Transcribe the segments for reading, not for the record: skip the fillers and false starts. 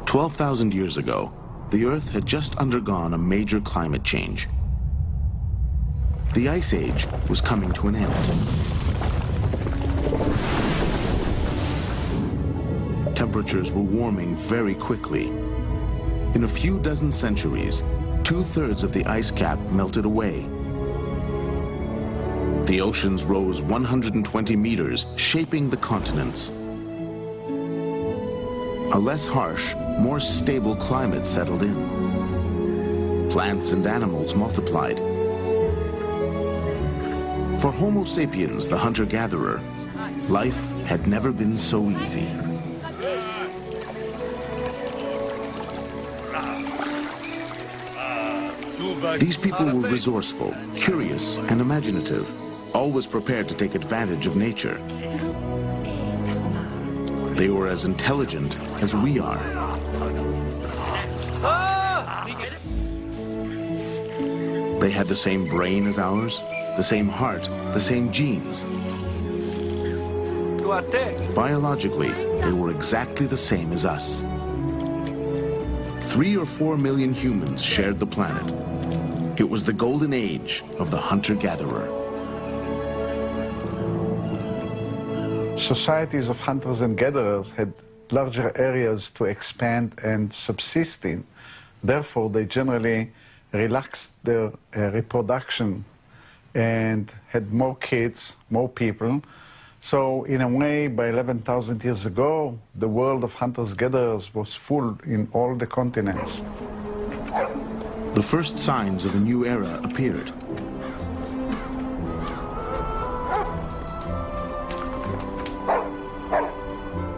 12,000 years ago, the Earth had just undergone a major climate change. The Ice Age was coming to an end. Temperatures were warming very quickly. In a few dozen centuries, 2/3 of the ice cap melted away. The oceans rose 120 meters, shaping the continents. A less harsh, more stable climate settled in. Plants and animals multiplied. For Homo sapiens, the hunter-gatherer, life had never been so easy. These people were resourceful, curious, and imaginative, always prepared to take advantage of nature. They were as intelligent as we are. They had the same brain as ours, the same heart, the same genes. Biologically, they were exactly the same as us. 3 or 4 million humans shared the planet. It was the golden age of the hunter-gatherer. Societies of hunters and gatherers had larger areas to expand and subsist in. Therefore, they generally relaxed their reproduction and had more kids, more people. So in a way, by 11,000 years ago, the world of hunters-gatherers was full in all the continents. The first signs of a new era appeared.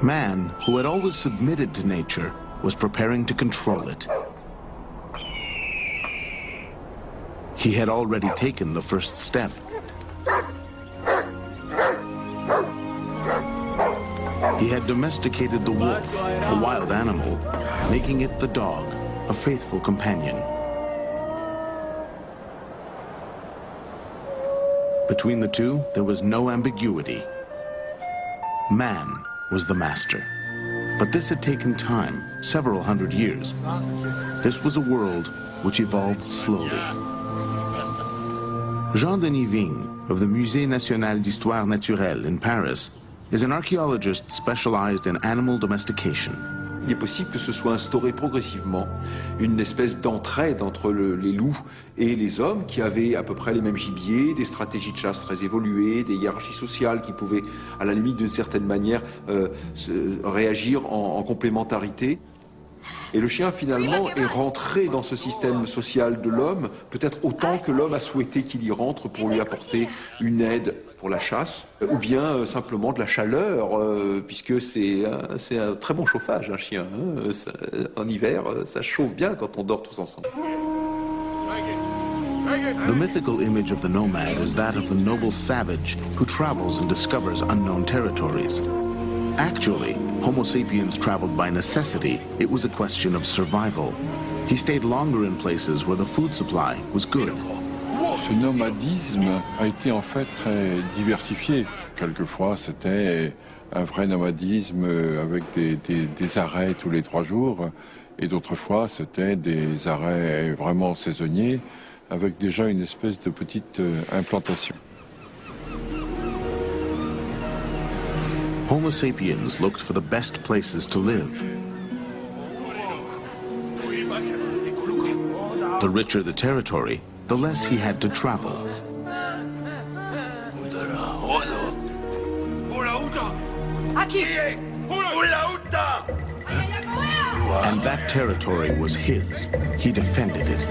Man, who had always submitted to nature, was preparing to control it. He had already taken the first step. He had domesticated the wolf, a wild animal, making it the dog, a faithful companion. Between the two, there was no ambiguity. Man was the master. But this had taken time, several hundred years. This was a world which evolved slowly. Jean-Denis Vigne, of the Musée National d'Histoire Naturelle in Paris, is an archaeologist specialized in animal domestication. Il est possible que se soit instauré progressivement une espèce d'entraide entre les loups et les hommes qui avaient à peu près les mêmes gibiers, des stratégies de chasse très évoluées, des hiérarchies sociales qui pouvaient, à la limite d'une certaine manière, réagir en complémentarité. Et le chien, finalement, est rentré dans ce système social de l'homme, peut-être autant que l'homme a souhaité qu'il y rentre pour lui apporter une aide pour la chasse, ou bien simplement de la chaleur, puisque c'est un très bon chauffage, un chien. En hiver, ça chauffe bien quand on dort tous ensemble. The mythical image of the nomad is that of the noble savage who travels and discovers unknown territories. Actually, Homo sapiens traveled by necessity. It was a question of survival. He stayed longer in places where the food supply was good. Ce nomadisme a été en fait très diversifié. Quelquefois, c'était un vrai nomadisme avec des arrêts tous les 3 jours. Et d'autres fois, c'était des arrêts vraiment saisonniers avec déjà une espèce de petite implantation. Homo sapiens looked for the best places to live. The richer the territory, the less he had to travel. And that territory was his. He defended it.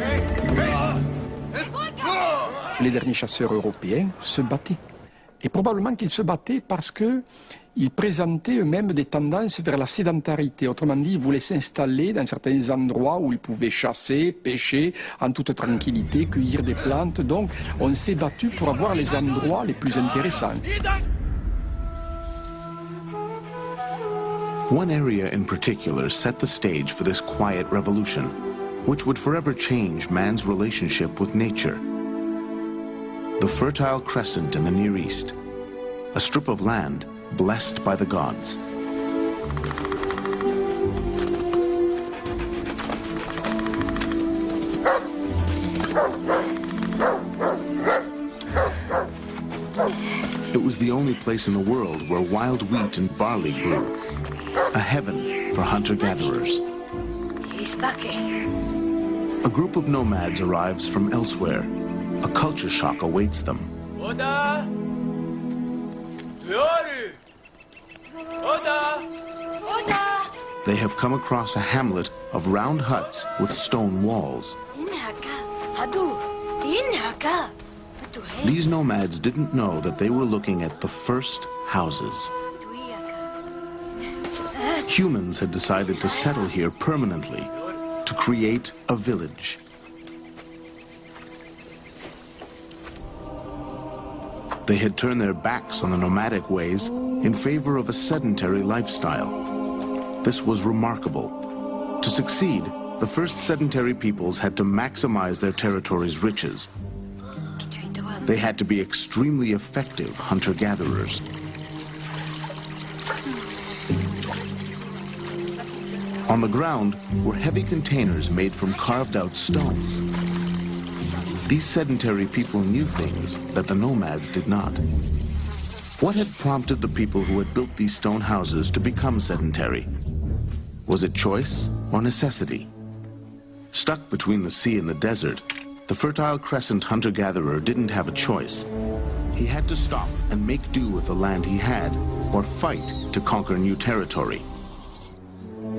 Les derniers chasseurs européens se battaient. Et probablement qu'ils se battaient parce qu'ils présentaient eux-mêmes des tendances vers la sédentarité. Autrement dit, ils voulaient s'installer dans certains endroits où ils pouvaient chasser, pêcher en toute tranquillité, cueillir des plantes. Donc, on s'est battu pour avoir les endroits les plus intéressants. One area in particular set the stage for this quiet revolution, which would forever change man's relationship with nature. The Fertile Crescent in the Near East, a strip of land blessed by the gods. only place in the world where wild wheat and barley grew. A heaven for hunter-gatherers. A group of nomads arrives from elsewhere. A culture shock awaits them. Oda! Yoru! Oda! Oda! They have come across a hamlet of round huts with stone walls. These nomads didn't know that they were looking at the first houses. Humans had decided to settle here permanently, to create a village. They had turned their backs on the nomadic ways in favor of a sedentary lifestyle. This was remarkable. To succeed, the first sedentary peoples had to maximize their territory's riches. They had to be extremely effective hunter-gatherers. On the ground were heavy containers made from carved-out stones. These sedentary people knew things that the nomads did not. What had prompted the people who had built these stone houses to become sedentary? Was it choice or necessity? Stuck between the sea and the desert, the Fertile Crescent hunter-gatherer didn't have a choice. He had to stop and make do with the land he had, or fight to conquer new territory.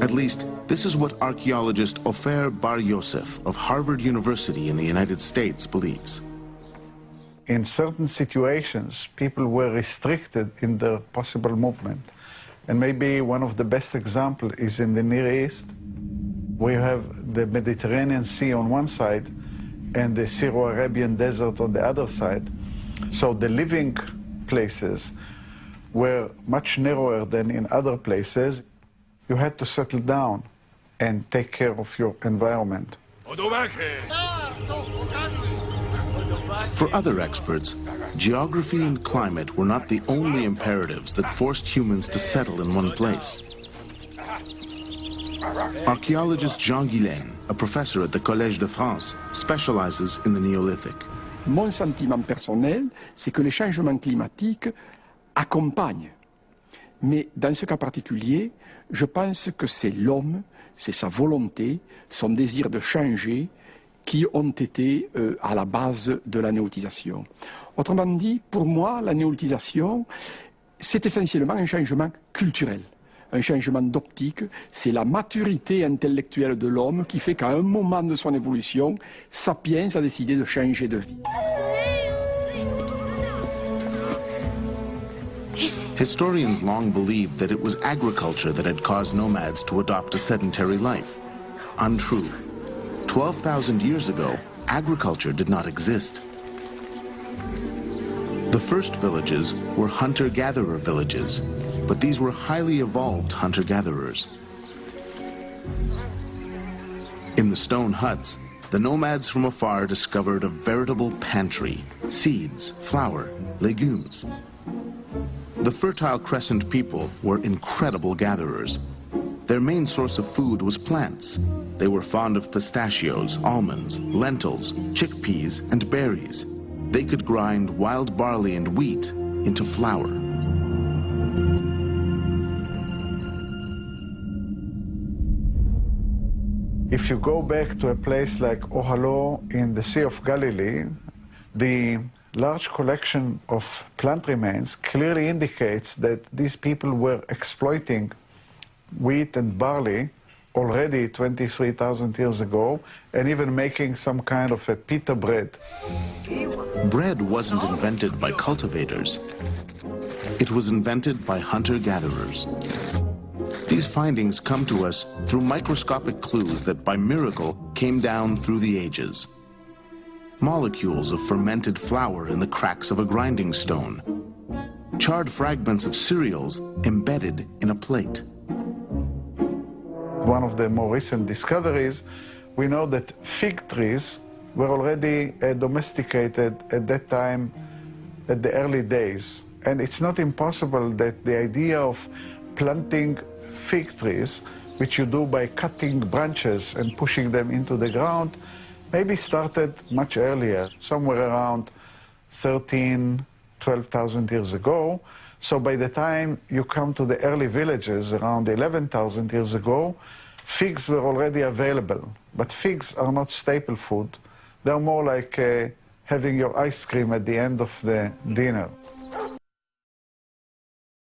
At least, this is what archaeologist Ofer Bar Yosef of Harvard University in the United States believes. In certain situations, people were restricted in their possible movement. And maybe one of the best examples is in the Near East, where you have the Mediterranean Sea on one side and the Syro-Arabian desert on the other side. So the living places were much narrower than in other places. You had to settle down and take care of your environment. For other experts, geography and climate were not the only imperatives that forced humans to settle in one place. Archaeologist Jean Guillain, a professor at the Collège de France, specializes in the Neolithic. Mon sentiment personnel, c'est que les changements climatiques accompagnent. Mais dans ce cas particulier, je pense que c'est l'homme, c'est sa volonté, son désir de changer qui ont été à la base de la néolithisation. Autrement dit, pour moi, la néolithisation, c'est essentiellement un changement culturel, un changement d'optique. C'est la maturité intellectuelle de l'homme qui fait qu'à un moment de son évolution, Sapiens a décidé de changer de vie. Historians long believed that it was agriculture that had caused nomads to adopt a sedentary life. Untrue. 12,000 years ago, agriculture did not exist. The first villages were hunter-gatherer villages, but these were highly evolved hunter-gatherers. In the stone huts, the nomads from afar discovered a veritable pantry: seeds, flour, legumes. The Fertile Crescent people were incredible gatherers. Their main source of food was plants. They were fond of pistachios, almonds, lentils, chickpeas, and berries. They could grind wild barley and wheat into flour. If you go back to a place like Ohalo in the Sea of Galilee, the large collection of plant remains clearly indicates that these people were exploiting wheat and barley already 23,000 years ago, and even making some kind of a pita bread. Bread wasn't invented by cultivators. It was invented by hunter-gatherers. These findings come to us through microscopic clues that by miracle came down through the ages. Molecules of fermented flour in the cracks of a grinding stone. Charred fragments of cereals embedded in a plate. One of the more recent discoveries, we know that fig trees were already domesticated at that time, at the early days. And it's not impossible that the idea of planting fig trees, which you do by cutting branches and pushing them into the ground, maybe started much earlier, somewhere around 12,000 years ago. So by the time you come to the early villages around 11,000 years ago, figs were already available. But figs are not staple food. They're more like having your ice cream at the end of the dinner.